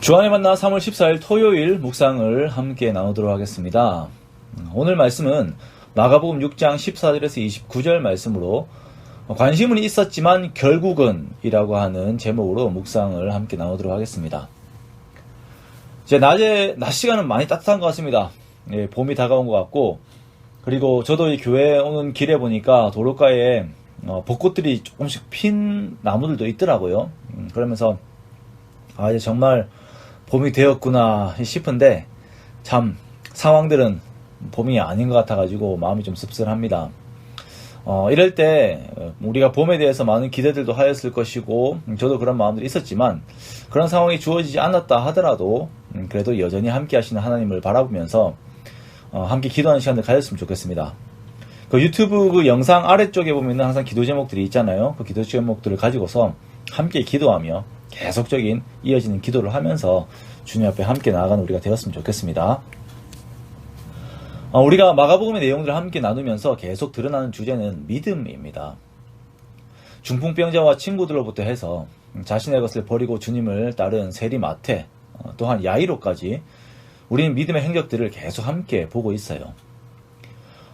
주안의 만나 3월 14일 토요일 묵상을 함께 나누도록 하겠습니다. 오늘 말씀은 마가복음 6장 14절에서 29절 말씀으로 관심은 있었지만 결국은 이라고 하는 제목으로 묵상을 함께 나누도록 하겠습니다. 이제 낮 시간은 많이 따뜻한 것 같습니다. 예, 봄이 다가온 것 같고, 그리고 저도 이 교회에 오는 길에 보니까 도로가에 벚꽃들이 조금씩 핀 나무들도 있더라고요. 그러면서 이제 정말 봄이 되었구나 싶은데 참 상황들은 봄이 아닌 것 같아가지고 마음이 좀 씁쓸합니다. 이럴 때 우리가 봄에 대해서 많은 기대들도 하였을 것이고 저도 그런 마음들이 있었지만 그런 상황이 주어지지 않았다 하더라도 그래도 여전히 함께 하시는 하나님을 바라보면서 함께 기도하는 시간을 가졌으면 좋겠습니다. 그 유튜브 그 영상 아래쪽에 보면 항상 기도 제목들이 있잖아요. 그 기도 제목들을 가지고서 함께 기도하며 계속적인 이어지는 기도를 하면서 주님 앞에 함께 나아가는 우리가 되었으면 좋겠습니다. 우리가 마가복음의 내용들을 함께 나누면서 계속 드러나는 주제는 믿음입니다. 중풍병자와 친구들로부터 해서 자신의 것을 버리고 주님을 따른 세리마태, 또한 야이로까지 우리는 믿음의 행적들을 계속 함께 보고 있어요.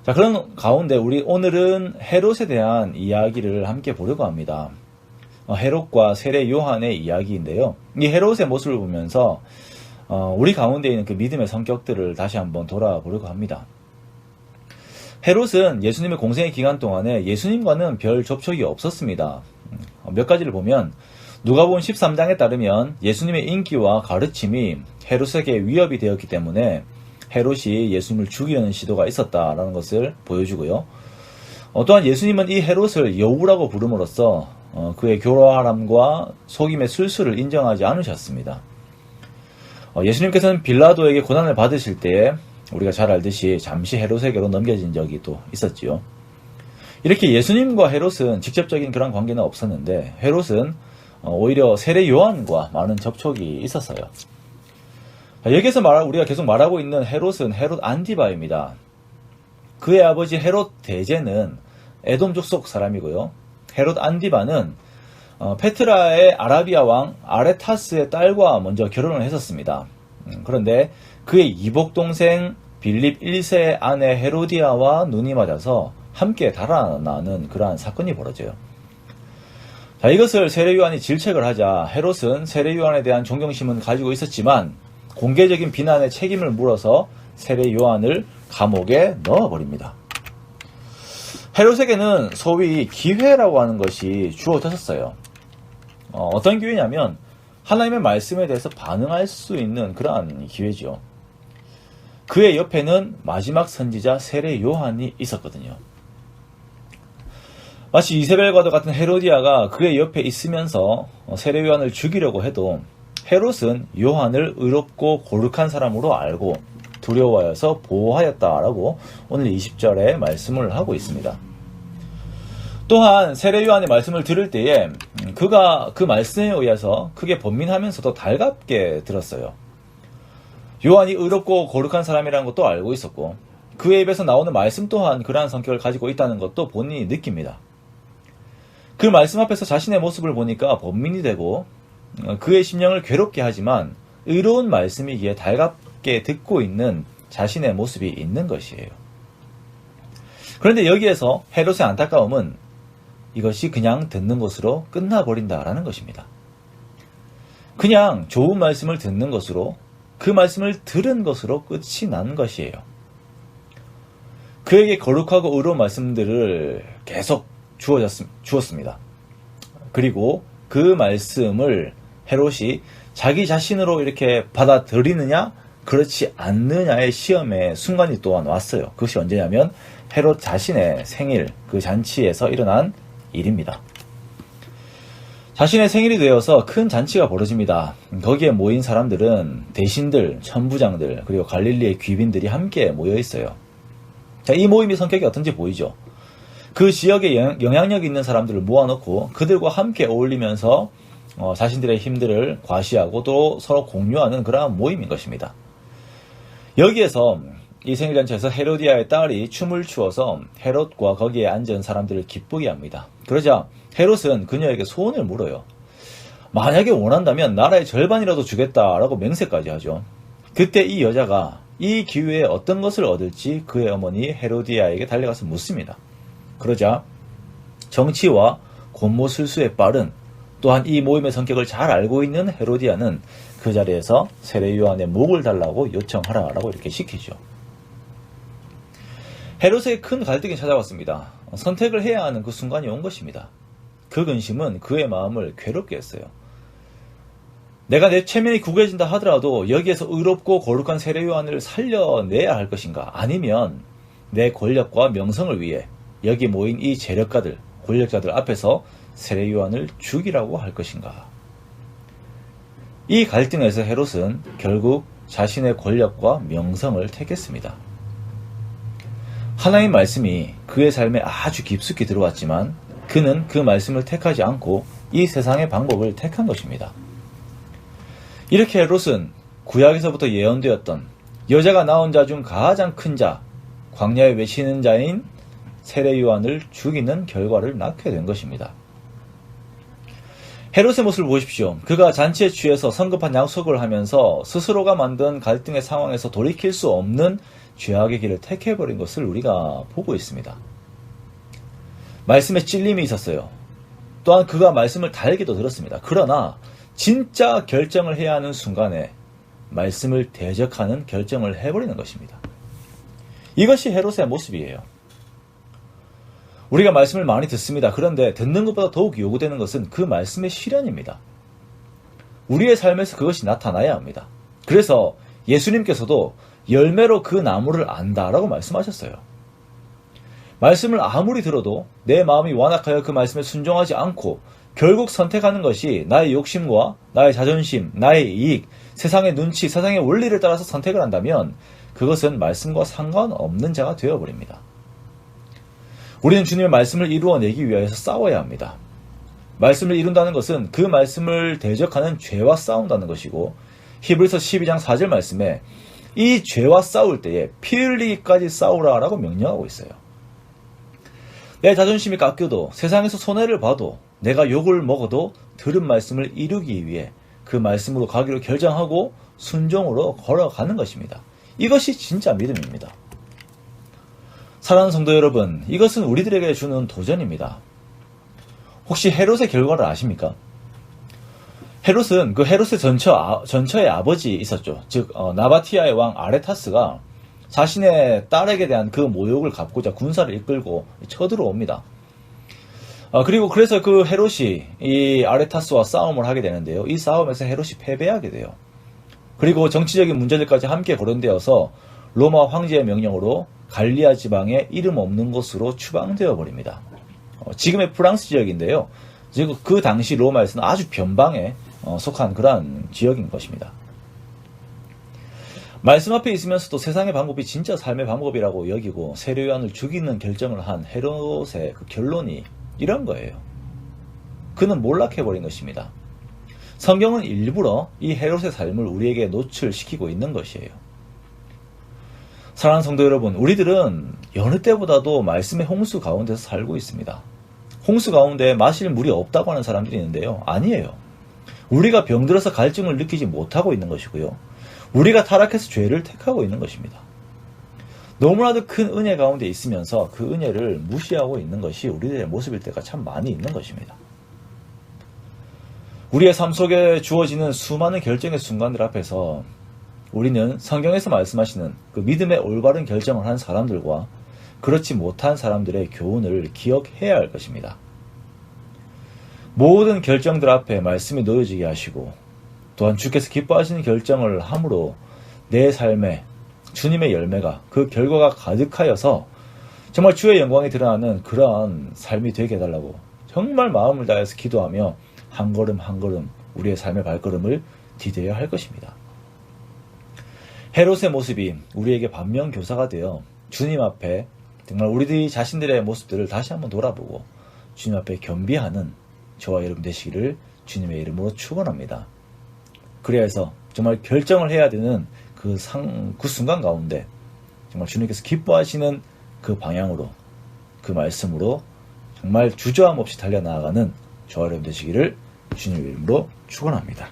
자, 그런 가운데 우리 오늘은 헤롯에 대한 이야기를 함께 보려고 합니다. 헤롯과 세례 요한의 이야기인데요. 이 헤롯의 모습을 보면서 우리 가운데 있는 그 믿음의 성격들을 다시 한번 돌아보려고 합니다. 헤롯은 예수님의 공생의 기간 동안에 예수님과는 별 접촉이 없었습니다. 몇 가지를 보면 누가복음 13장에 따르면 예수님의 인기와 가르침이 헤롯에게 위협이 되었기 때문에 헤롯이 예수님을 죽이려는 시도가 있었다라는 것을 보여주고요. 또한 예수님은 이 헤롯을 여우라고 부름으로써 그의 교활함과 속임의 술수를 인정하지 않으셨습니다. 예수님께서는 빌라도에게 고난을 받으실 때에 우리가 잘 알듯이 잠시 헤롯에게로 넘겨진 적이 또 있었지요. 이렇게 예수님과 헤롯은 직접적인 그런 관계는 없었는데 헤롯은 오히려 세례 요한과 많은 접촉이 있었어요. 여기에서 우리가 계속 말하고 있는 헤롯은 헤롯 안디바입니다. 그의 아버지 헤롯 대제는 에돔 족속 사람이고요. 헤롯 안디바는 페트라의 아라비아 왕 아레타스의 딸과 먼저 결혼을 했었습니다. 그런데 그의 이복 동생 빌립 1세의 아내 헤로디아와 눈이 맞아서 함께 달아나는 그러한 사건이 벌어져요. 자, 이것을 세례 요한이 질책을 하자 헤롯은 세례 요한에 대한 존경심은 가지고 있었지만 공개적인 비난의 책임을 물어서 세례 요한을 감옥에 넣어버립니다. 헤롯에게는 소위 기회라고 하는 것이 주어졌었어요. 어떤 기회냐면 하나님의 말씀에 대해서 반응할 수 있는 그러한 기회죠. 그의 옆에는 마지막 선지자 세례 요한이 있었거든요. 마치 이세벨과도 같은 헤로디아가 그의 옆에 있으면서 세례 요한을 죽이려고 해도 헤롯은 요한을 의롭고 거룩한 사람으로 알고 두려워하여서 보호하였다라고 오늘 20절에 말씀을 하고 있습니다. 또한 세례 요한의 말씀을 들을 때에 그가 그 말씀에 의해서 크게 번민하면서도 달갑게 들었어요. 요한이 의롭고 거룩한 사람이라는 것도 알고 있었고 그의 입에서 나오는 말씀 또한 그러한 성격을 가지고 있다는 것도 본인이 느낍니다. 그 말씀 앞에서 자신의 모습을 보니까 번민이 되고 그의 심령을 괴롭게 하지만 의로운 말씀이기에 달갑게 듣고 있는 자신의 모습이 있는 것이에요. 그런데 여기에서 헤롯의 안타까움은 이것이 그냥 듣는 것으로 끝나버린다라는 것입니다. 그냥 좋은 말씀을 듣는 것으로 그 말씀을 들은 것으로 끝이 난 것이에요. 그에게 거룩하고 의로운 말씀들을 계속 주었습니다. 그리고 그 말씀을 헤롯이 자기 자신으로 이렇게 받아들이느냐 그렇지 않느냐의 시험의 순간이 또한 왔어요. 그것이 언제냐면 헤롯 자신의 생일 그 잔치에서 일어난 일입니다. 자신의 생일이 되어서 큰 잔치가 벌어집니다. 거기에 모인 사람들은 대신들, 천부장들, 그리고 갈릴리의 귀빈들이 함께 모여 있어요. 자, 이 모임의 성격이 어떤지 보이죠? 그 지역에 영향력 있는 사람들을 모아놓고 그들과 함께 어울리면서 자신들의 힘들을 과시하고 또 서로 공유하는 그러한 모임인 것입니다. 여기에서 이 생일잔치에서 헤로디아의 딸이 춤을 추어서 헤롯과 거기에 앉은 사람들을 기쁘게 합니다. 그러자 헤롯은 그녀에게 소원을 물어요. 만약에 원한다면 나라의 절반이라도 주겠다라고 맹세까지 하죠. 그때 이 여자가 이 기회에 어떤 것을 얻을지 그의 어머니 헤로디아에게 달려가서 묻습니다. 그러자 정치와 권모술수에 빠른, 또한 이 모임의 성격을 잘 알고 있는 헤로디아는 그 자리에서 세례 요한의 목을 달라고 요청하라라고 이렇게 시키죠. 헤롯에게 큰 갈등이 찾아왔습니다. 선택을 해야 하는 그 순간이 온 것입니다. 그 근심은 그의 마음을 괴롭게 했어요. 내가 내 체면이 구겨진다 하더라도 여기에서 의롭고 거룩한 세례 요한을 살려내야 할 것인가? 아니면 내 권력과 명성을 위해 여기 모인 이 재력가들, 권력자들 앞에서 세례 요한을 죽이라고 할 것인가? 이 갈등에서 헤롯은 결국 자신의 권력과 명성을 택했습니다. 하나님 말씀이 그의 삶에 아주 깊숙이 들어왔지만 그는 그 말씀을 택하지 않고 이 세상의 방법을 택한 것입니다. 이렇게 헤롯은 구약에서부터 예언되었던 여자가 낳은 자 중 가장 큰 자, 광야에 외치는 자인 세례 요한을 죽이는 결과를 낳게 된 것입니다. 헤롯의 모습을 보십시오. 그가 잔치에 취해서 성급한 약속을 하면서 스스로가 만든 갈등의 상황에서 돌이킬 수 없는 죄악의 길을 택해버린 것을 우리가 보고 있습니다. 말씀에 찔림이 있었어요. 또한 그가 말씀을 달기도 들었습니다. 그러나 진짜 결정을 해야 하는 순간에 말씀을 대적하는 결정을 해버리는 것입니다. 이것이 헤롯의 모습이에요. 우리가 말씀을 많이 듣습니다. 그런데 듣는 것보다 더욱 요구되는 것은 그 말씀의 실현입니다. 우리의 삶에서 그것이 나타나야 합니다. 그래서 예수님께서도 열매로 그 나무를 안다라고 말씀하셨어요. 말씀을 아무리 들어도 내 마음이 완악하여 그 말씀에 순종하지 않고 결국 선택하는 것이 나의 욕심과 나의 자존심, 나의 이익, 세상의 눈치, 세상의 원리를 따라서 선택을 한다면 그것은 말씀과 상관없는 자가 되어버립니다. 우리는 주님의 말씀을 이루어내기 위해서 싸워야 합니다. 말씀을 이룬다는 것은 그 말씀을 대적하는 죄와 싸운다는 것이고 히브리서 12장 4절 말씀에 이 죄와 싸울 때에 피 흘리기까지 싸우라라고 명령하고 있어요. 내 자존심이 깎여도 세상에서 손해를 봐도 내가 욕을 먹어도 들은 말씀을 이루기 위해 그 말씀으로 가기로 결정하고 순종으로 걸어가는 것입니다. 이것이 진짜 믿음입니다. 사랑하는 성도 여러분, 이것은 우리들에게 주는 도전입니다. 혹시 헤롯의 결과를 아십니까? 헤롯은 그 헤롯의 전처의 아버지 있었죠. 즉 나바티아의 왕 아레타스가 자신의 딸에게 대한 그 모욕을 갚고자 군사를 이끌고 쳐들어옵니다. 그리고 그래서 그 헤롯이 이 아레타스와 싸움을 하게 되는데요. 이 싸움에서 헤롯이 패배하게 돼요. 그리고 정치적인 문제들까지 함께 거론되어서 로마 황제의 명령으로 갈리아 지방의 이름 없는 곳으로 추방되어 버립니다. 지금의 프랑스 지역인데요. 즉 그 당시 로마에서는 아주 변방에 속한 그러한 지역인 것입니다. 말씀 앞에 있으면서도 세상의 방법이 진짜 삶의 방법이라고 여기고 세례 요한을 죽이는 결정을 한 헤롯의 그 결론이 이런 거예요. 그는 몰락해버린 것입니다. 성경은 일부러 이 헤롯의 삶을 우리에게 노출시키고 있는 것이에요. 사랑하는 성도 여러분, 우리들은 여느 때보다도 말씀의 홍수 가운데서 살고 있습니다. 홍수 가운데 마실 물이 없다고 하는 사람들이 있는데요. 아니에요. 우리가 병들어서 갈증을 느끼지 못하고 있는 것이고요. 우리가 타락해서 죄를 택하고 있는 것입니다. 너무나도 큰 은혜 가운데 있으면서 그 은혜를 무시하고 있는 것이 우리들의 모습일 때가 참 많이 있는 것입니다. 우리의 삶 속에 주어지는 수많은 결정의 순간들 앞에서 우리는 성경에서 말씀하시는 그 믿음의 올바른 결정을 한 사람들과 그렇지 못한 사람들의 교훈을 기억해야 할 것입니다. 모든 결정들 앞에 말씀이 놓여지게 하시고 또한 주께서 기뻐하시는 결정을 함으로 내 삶에 주님의 열매가 그 결과가 가득하여서 정말 주의 영광이 드러나는 그러한 삶이 되게 해달라고 정말 마음을 다해서 기도하며 한 걸음 한 걸음 우리의 삶의 발걸음을 디뎌야 할 것입니다. 헤롯의 모습이 우리에게 반면교사가 되어 주님 앞에 정말 우리들이 자신들의 모습들을 다시 한번 돌아보고 주님 앞에 겸비하는 저와 여러분 되시기를 주님의 이름으로 축원합니다. 그래서 정말 결정을 해야 되는 그 순간 가운데 정말 주님께서 기뻐하시는 그 방향으로 그 말씀으로 정말 주저함 없이 달려나가는 저와 여러분 되시기를 주님의 이름으로 축원합니다.